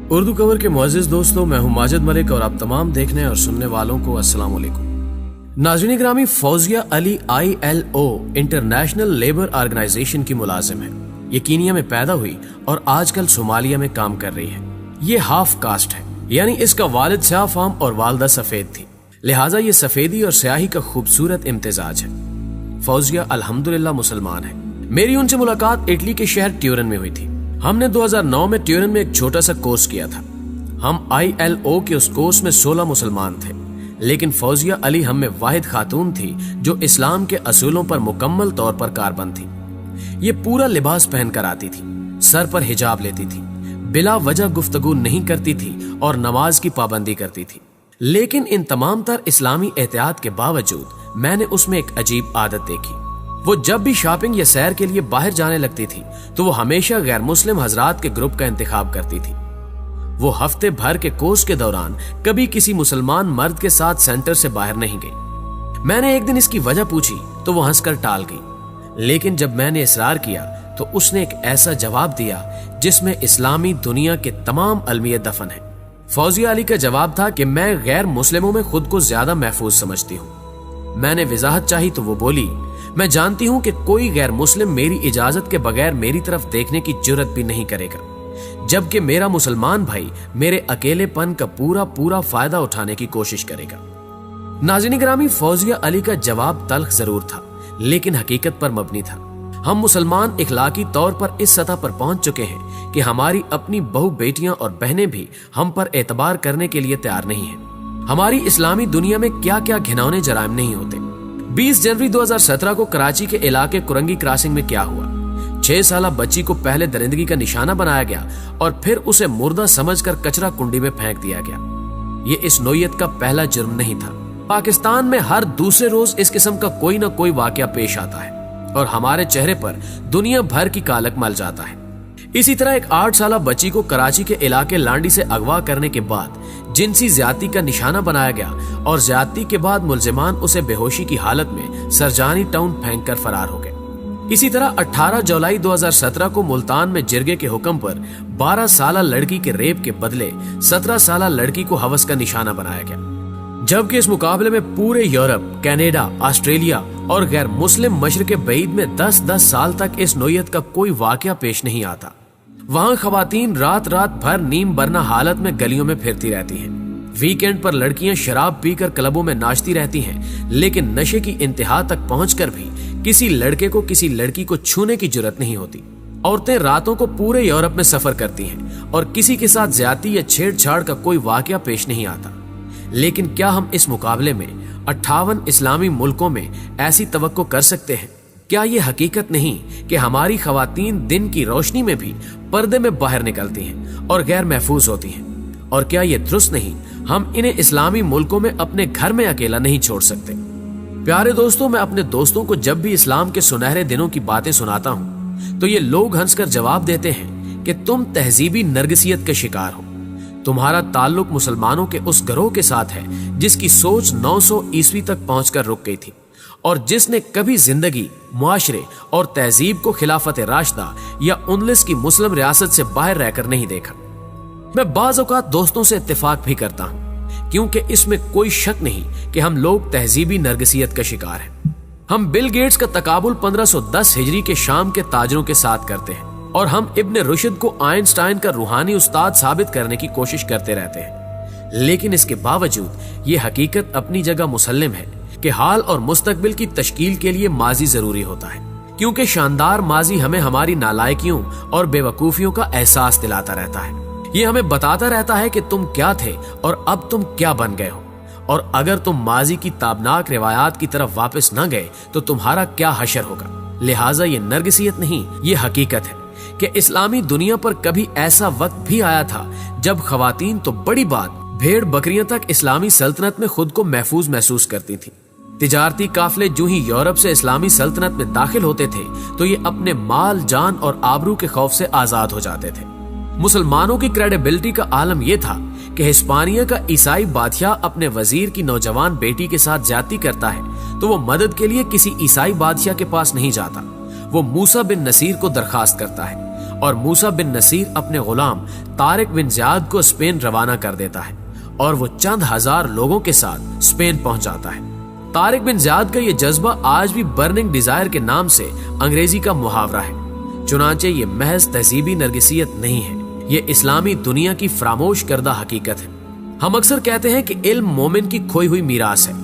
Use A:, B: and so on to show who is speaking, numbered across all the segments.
A: اردو کور کے معزز دوستوں، میں ہوں ماجد ملک اور آپ تمام دیکھنے اور سننے والوں کو السلام علیکم۔ ناظرین گرامی، فوزیہ علی ILO انٹرنیشنل لیبر آرگنائزیشن کی ملازم ہے۔ یہ کینیا میں پیدا ہوئی اور آج کل صومالیہ میں کام کر رہی ہے۔ یہ ہاف کاسٹ ہے، یعنی اس کا والد سیاہ فام اور والدہ سفید تھی، لہٰذا یہ سفیدی اور سیاہی کا خوبصورت امتزاج ہے۔ فوزیہ الحمدللہ مسلمان ہے۔ میری ان سے ملاقات اٹلی کے شہر ٹیورن میں ہوئی تھی۔ ہم نے 2009 میں ٹیورن میں ایک چھوٹا سا کورس کیا تھا۔ ہم ILO کے اس کورس میں 16 مسلمان تھے، لیکن فوزیہ علی ہم میں واحد خاتون تھی جو اسلام کے اصولوں پر مکمل طور پر کاربند تھی۔ یہ پورا لباس پہن کر آتی تھی، سر پر حجاب لیتی تھی، بلا وجہ گفتگو نہیں کرتی تھی اور نماز کی پابندی کرتی تھی۔ لیکن ان تمام تر اسلامی احتیاط کے باوجود میں نے اس میں ایک عجیب عادت دیکھی۔ وہ جب بھی شاپنگ یا سیر کے لیے باہر جانے لگتی تھی تو وہ ہمیشہ غیر مسلم حضرات کے گروپ کا انتخاب کرتی تھی۔ وہ ہفتے بھر کے کورس کے دوران کبھی کسی مسلمان مرد کے ساتھ سینٹر سے باہر نہیں گئی۔ میں نے ایک دن اس کی وجہ پوچھی تو وہ ہنس کر ٹال گئی، لیکن جب میں نے اصرار کیا تو اس نے ایک ایسا جواب دیا جس میں اسلامی دنیا کے تمام المیہ دفن ہیں۔ فوزیہ علی کا جواب تھا کہ میں غیر مسلموں میں خود کو زیادہ محفوظ سمجھتی ہوں۔ میں نے وضاحت چاہی تو وہ بولی، میں جانتی ہوں کہ کوئی غیر مسلم میری اجازت کے بغیر میری طرف دیکھنے کی جرت بھی نہیں کرے گا، جبکہ میرا مسلمان بھائی میرے اکیلے پن کا پورا فائدہ اٹھانے کی کوشش کرے گا۔ ناظرین گرامی، فوزیہ علی کا جواب تلخ ضرور تھا لیکن حقیقت پر مبنی تھا۔ ہم مسلمان اخلاقی طور پر اس سطح پر پہنچ چکے ہیں کہ ہماری اپنی بہو بیٹیاں اور بہنیں بھی ہم پر اعتبار کرنے کے لیے تیار نہیں ہیں۔ ہماری اسلامی دنیا میں کیا کیا گھناؤنے جرائم نہیں ہوتے۔ 20 جنوری 2017 کو کراچی کے علاقے کرنگی کراسنگ میں کیا ہوا؟ 6 سالہ بچی کو پہلے درندگی کا نشانہ بنایا گیا اور پھر اسے مردہ سمجھ کر کچرا کنڈی میں پھینک دیا گیا۔ یہ اس نوعیت کا پہلا جرم نہیں تھا۔ پاکستان میں ہر دوسرے روز اس قسم کا کوئی نہ کوئی واقعہ پیش آتا ہے اور ہمارے چہرے پر دنیا بھر کی کالک مل جاتا ہے۔ اسی طرح ایک 8 سالہ بچی کو کراچی کے علاقے لانڈی سے اغوا کرنے کے بعد جنسی زیادتی کا نشانہ بنایا گیا اور زیادتی کے بعد ملزمان اسے بے ہوشی کی حالت میں سرجانی ٹاؤن پھینک کر فرار ہو گئے۔ اسی طرح 18 جولائی 2017 کو ملتان میں جرگے کے حکم پر 12 سالہ لڑکی کے ریپ کے بدلے 17 سالہ لڑکی کو ہوس کا نشانہ بنایا گیا، جبکہ اس مقابلے میں پورے یورپ، کینیڈا، آسٹریلیا اور غیر مسلم مشرق بعید میں 10 سال تک اس نوعیت کا کوئی واقعہ پیش نہیں آتا۔ وہاں خواتین رات بھر نیم برنا حالت میں گلیوں میں پھرتی رہتی ہیں۔ ویکینڈ پر لڑکیاں شراب پی کر کلبوں میں ناچتی رہتی ہیں، لیکن نشے کی انتہا تک پہنچ کر بھی کسی لڑکے کو کسی لڑکی کو چھونے کی جرت نہیں ہوتی۔ عورتیں راتوں کو پورے یورپ میں سفر کرتی ہیں اور کسی کے ساتھ زیادتی یا چھیڑ چھاڑ کا کوئی واقعہ پیش نہیں آتا۔ لیکن کیا ہم اس مقابلے میں 58 اسلامی ملکوں میں ایسی توقع کر سکتے ہیں؟ کیا یہ حقیقت نہیں کہ ہماری خواتین دن کی روشنی میں بھی پردے میں باہر نکلتی ہیں اور غیر محفوظ ہوتی ہیں؟ اور کیا یہ درست نہیں ہم انہیں اسلامی ملکوں میں اپنے گھر میں اکیلا نہیں چھوڑ سکتے؟ پیارے دوستوں، میں اپنے دوستوں کو جب بھی اسلام کے سنہرے دنوں کی باتیں سناتا ہوں تو یہ لوگ ہنس کر جواب دیتے ہیں کہ تم تہذیبی نرگسیت کا شکار ہو۔ تمہارا تعلق مسلمانوں کے اس گروہ کے ساتھ ہے جس کی سوچ 900 عیسوی تک پہنچ کر رک گئی تھی اور جس نے کبھی زندگی، معاشرے اور تہذیب کو خلافت راشدہ یا اندلس کی مسلم ریاست سے باہر رہ کر نہیں دیکھا۔ میں بعض اوقات دوستوں سے اتفاق بھی کرتا ہوں، کیونکہ اس میں کوئی شک نہیں کہ ہم لوگ تہذیبی نرگسیت کا شکار ہیں۔ ہم بل گیٹس کا تقابل 1510 ہجری کے شام کے تاجروں کے ساتھ کرتے ہیں اور ہم ابن رشد کو آئنسٹائن کا روحانی استاد ثابت کرنے کی کوشش کرتے رہتے ہیں، لیکن اس کے باوجود یہ حقیقت اپنی جگہ مسلم ہے کہ حال اور مستقبل کی تشکیل کے لیے ماضی ضروری ہوتا ہے، کیونکہ شاندار ماضی ہمیں ہماری نالائکیوں اور بے وقوفیوں کا احساس دلاتا رہتا ہے۔ یہ ہمیں بتاتا رہتا ہے کہ تم کیا تھے اور اب تم کیا بن گئے ہو، اور اگر تم ماضی کی تابناک روایات کی طرف واپس نہ گئے تو تمہارا کیا حشر ہوگا۔ لہٰذا یہ نرگسیت نہیں، یہ حقیقت ہے کہ اسلامی دنیا پر کبھی ایسا وقت بھی آیا تھا جب خواتین تو بڑی بات بھیڑ بکریاں تک اسلامی سلطنت میں خود کو محفوظ محسوس کرتی تھیں۔ تجارتی قافلے جو ہی یورپ سے اسلامی سلطنت میں داخل ہوتے تھے تو یہ اپنے مال، جان اور آبرو کے خوف سے آزاد ہو جاتے تھے۔ مسلمانوں کی کریڈیبلٹی کا عالم یہ تھا کہ ہسپانیہ کا عیسائی بادشاہ اپنے وزیر کی نوجوان بیٹی کے ساتھ زیادتی کرتا ہے تو وہ مدد کے لیے کسی عیسائی بادشاہ کے پاس نہیں جاتا، وہ موسیٰ بن نصیر کو درخواست کرتا ہے اور موسیٰ بن نصیر اپنے غلام طارق بن زیاد کو اسپین روانہ کر دیتا ہے اور وہ چند ہزار لوگوں کے ساتھ اسپین پہنچ جاتا ہے۔ طارق بن زیاد کا یہ جذبہ آج بھی برننگ ڈیزائر کے نام سے انگریزی کا محاورہ ہے، چنانچہ یہ محض تہذیبی نرگسیت نہیں ہے، یہ اسلامی دنیا کی فراموش کردہ حقیقت ہے۔ ہم اکثر کہتے ہیں کہ علم مومن کی کھوئی ہوئی میراث ہے۔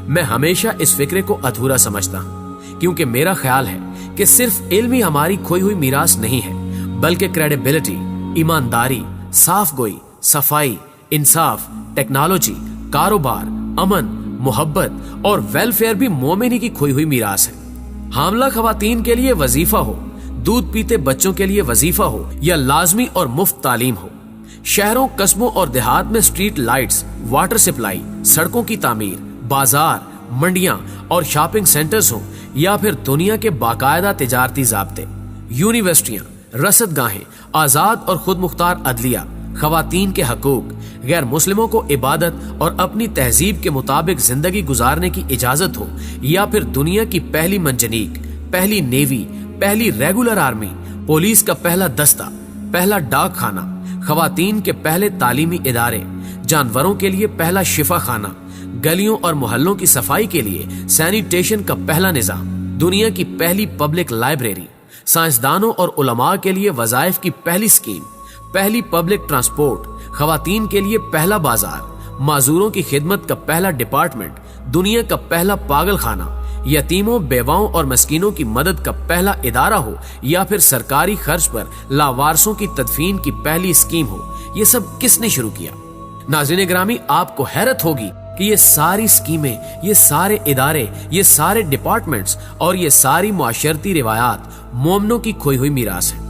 A: میں ہمیشہ اس فکرے کو ادھورا سمجھتا ہوں، کیونکہ میرا خیال ہے کہ صرف علم ہی ہماری کھوئی ہوئی میراث نہیں ہے، بلکہ کریڈیبلٹی، ایمانداری، صاف گوئی، صفائی، انصاف، ٹیکنالوجی، کاروبار، امن، محبت اور ویلفیئر بھی مومن ہی کی کھوئی ہوئی میراث ہے۔ حاملہ خواتین کے لیے وظیفہ ہو، دودھ پیتے بچوں کے لیے وظیفہ ہو یا لازمی اور مفت تعلیم ہو، شہروں، قصبوں اور دیہات میں اسٹریٹ لائٹس، واٹر سپلائی، سڑکوں کی تعمیر، بازار، منڈیاں اور شاپنگ سینٹرز ہوں یا پھر دنیا کے باقاعدہ تجارتی ضابطے، یونیورسٹیاں، رصد گاہیں، آزاد اور خود مختار عدلیہ، خواتین کے حقوق، غیر مسلموں کو عبادت اور اپنی تہذیب کے مطابق زندگی گزارنے کی اجازت ہو، یا پھر دنیا کی پہلی منجنیق، پہلی نیوی، پہلی ریگولر آرمی، پولیس کا پہلا دستہ، پہلا ڈاک خانہ، خواتین کے پہلے تعلیمی ادارے، جانوروں کے لیے پہلا شفا خانہ، گلیوں اور محلوں کی صفائی کے لیے سینیٹیشن کا پہلا نظام، دنیا کی پہلی پبلک لائبریری، سائنسدانوں اور علماء کے لیے وظائف کی پہلی اسکیم، پہلی پبلک ٹرانسپورٹ، خواتین کے لیے پہلا بازار، معذوروں کی خدمت کا پہلا ڈپارٹمنٹ، دنیا کا پہلا پاگل خانہ، یتیموں، بیواؤں اور مسکینوں کی مدد کا پہلا ادارہ ہو یا پھر سرکاری خرچ پر لاوارثوں کی تدفین کی پہلی اسکیم ہو، یہ سب کس نے شروع کیا؟ ناظرین گرامی، آپ کو حیرت ہوگی کہ یہ ساری اسکیمیں، یہ سارے ادارے، یہ سارے ڈپارٹمنٹس اور یہ ساری معاشرتی روایات مومنوں کی کھوئی ہوئی میراث ہے۔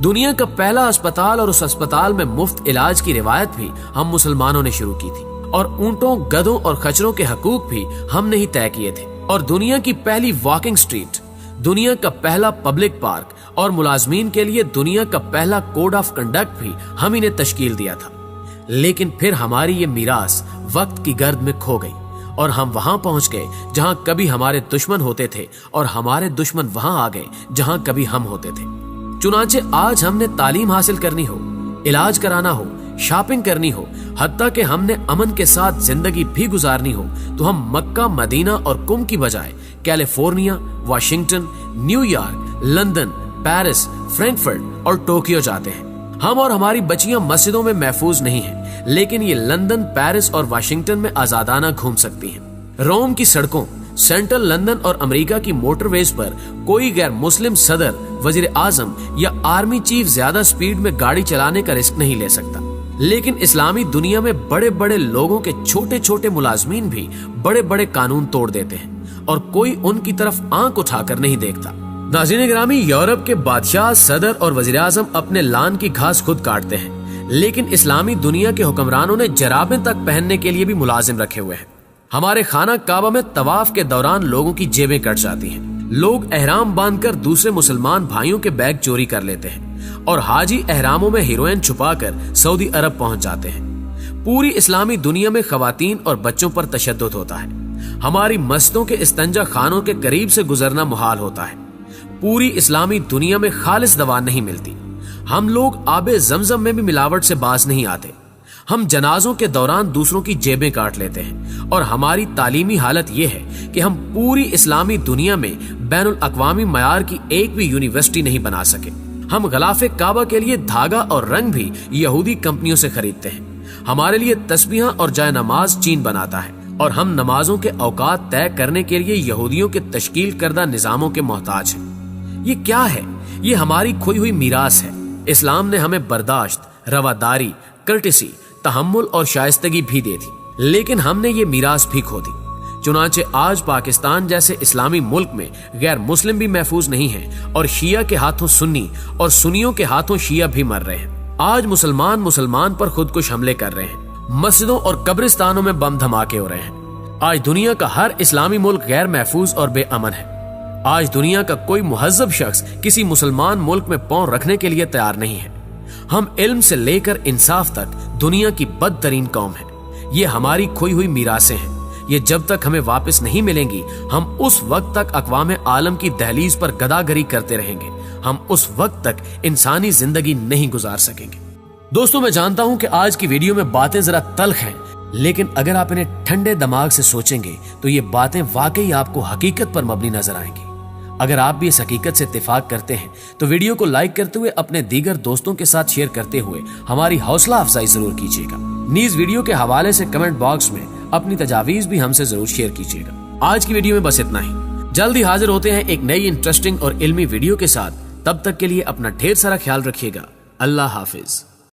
A: دنیا کا پہلا اسپتال اور اس اسپتال میں مفت علاج کی روایت بھی ہم مسلمانوں نے شروع کی تھی، اور اونٹوں، گدھوں اور خچروں کے حقوق بھی ہم نے ہی طے کیے تھے، اور دنیا کی پہلی واکنگ سٹریٹ، دنیا کا پہلا پبلک پارک اور ملازمین کے لیے دنیا کا پہلا کوڈ آف کنڈکٹ بھی ہم ہی نے تشکیل دیا تھا۔ لیکن پھر ہماری یہ میراث وقت کی گرد میں کھو گئی اور ہم وہاں پہنچ گئے جہاں کبھی ہمارے دشمن ہوتے تھے، اور ہمارے دشمن وہاں آ گئے جہاں کبھی ہم ہوتے تھے۔ چنانچہ آج ہم نے تعلیم حاصل کرنی ہو، علاج کرانا ہو، شاپنگ کرنی ہو، حتیٰ کہ ہم نے امن کے ساتھ زندگی بھی گزارنی ہو، تو ہم مکہ، مدینہ اور کم کی بجائے California, Washington, new York, London, Paris, Frankfurt اور ٹوکیو جاتے ہیں۔ ہم اور ہماری بچیاں مسجدوں میں محفوظ نہیں ہیں، لیکن یہ لندن، پیرس اور واشنگٹن میں آزادانہ گھوم سکتی ہیں۔ روم کی سڑکوں، سینٹرل لندن اور امریکہ کی موٹر ویز پر کوئی غیر مسلم صدر، وزیر اعظم یا آرمی چیف زیادہ سپیڈ میں گاڑی چلانے کا رسک نہیں لے سکتا، لیکن اسلامی دنیا میں بڑے بڑے لوگوں کے چھوٹے چھوٹے ملازمین بھی بڑے بڑے قانون توڑ دیتے ہیں، اور کوئی ان کی طرف آنکھ اٹھا کر نہیں دیکھتا۔ ناظرین گرامی، یورپ کے بادشاہ، صدر اور وزیر اعظم اپنے لان کی گھاس خود کاٹتے ہیں، لیکن اسلامی دنیا کے حکمرانوں نے جرابیں تک پہننے کے لیے بھی ملازم رکھے ہوئے ہیں۔ ہمارے خانہ کعبہ میں طواف کے دوران لوگوں کی جیبیں کٹ جاتی ہیں، لوگ احرام باندھ کر دوسرے مسلمان بھائیوں کے بیگ چوری کر لیتے ہیں، اور حاجی احراموں میں ہیروئن چھپا کر سعودی عرب پہنچ جاتے ہیں۔ پوری اسلامی دنیا میں خواتین اور بچوں پر تشدد ہوتا ہے، ہماری مسجدوں کے استنجا خانوں کے قریب سے گزرنا محال ہوتا ہے۔ پوری اسلامی دنیا میں خالص دوا نہیں ملتی، ہم لوگ آب زمزم میں بھی ملاوٹ سے باز نہیں آتے، ہم جنازوں کے دوران دوسروں کی جیبیں کاٹ لیتے ہیں، اور ہماری تعلیمی حالت یہ ہے کہ ہم پوری اسلامی دنیا میں بین الاقوامی معیار کی ایک بھی یونیورسٹی نہیں بنا سکے۔ ہم غلاف کعبہ کے لیے دھاگا اور رنگ بھی یہودی کمپنیوں سے خریدتے ہیں، ہمارے لیے تسبیحاں اور جائے نماز چین بناتا ہے، اور ہم نمازوں کے اوقات طے کرنے کے لیے یہودیوں کے تشکیل کردہ نظاموں کے محتاج ہیں۔ یہ کیا ہے؟ یہ ہماری کھوئی ہوئی میراث ہے۔ اسلام نے ہمیں برداشت، رواداری، کرٹسی، تحمل اور شائستگی بھی دی تھی، لیکن ہم نے یہ میراث بھی کھو دی۔ چنانچہ آج پاکستان جیسے اسلامی ملک میں غیر مسلم بھی محفوظ نہیں ہیں، اور شیعہ کے ہاتھوں سنی اور سنیوں کے ہاتھوں شیعہ بھی مر رہے ہیں۔ آج مسلمان پر خودکش حملے کر رہے ہیں، مسجدوں اور قبرستانوں میں بم دھماکے ہو رہے ہیں۔ آج دنیا کا ہر اسلامی ملک غیر محفوظ اور بے امن ہے۔ آج دنیا کا کوئی مہذب شخص کسی مسلمان ملک میں پاؤں رکھنے کے لیے تیار نہیں ہے۔ ہم علم سے لے کر انصاف تک دنیا کی بدترین قوم ہے۔ یہ ہماری کھوئی ہوئی میراثیں ہیں، یہ جب تک ہمیں واپس نہیں ملیں گی، ہم اس وقت تک اقوام عالم کی دہلیز پر گداگری کرتے رہیں گے۔ ہم اس وقت تک انسانی زندگی نہیں گزار سکیں گے۔ دوستوں، میں جانتا ہوں کہ آج کی ویڈیو میں باتیں ذرا تلخ ہیں، لیکن اگر آپ انہیں ٹھنڈے دماغ سے سوچیں گے تو یہ باتیں واقعی آپ کو حقیقت پر مبنی نظر آئیں گی۔ اگر آپ بھی اس حقیقت سے اتفاق کرتے ہیں تو ویڈیو کو لائک کرتے ہوئے اپنے دیگر دوستوں کے ساتھ شیئر کرتے ہوئے ہماری حوصلہ افزائی ضرور کیجیے گا۔ نیز ویڈیو کے حوالے سے کمنٹ باکس میں اپنی تجاویز بھی ہم سے ضرور شیئر کیجیے گا۔ آج کی ویڈیو میں بس اتنا ہی، جلد ہی حاضر ہوتے ہیں ایک نئی انٹرسٹنگ اور علمی ویڈیو کے ساتھ۔ تب تک کے لیے اپنا ڈھیر سارا خیال رکھیے گا۔ اللہ حافظ۔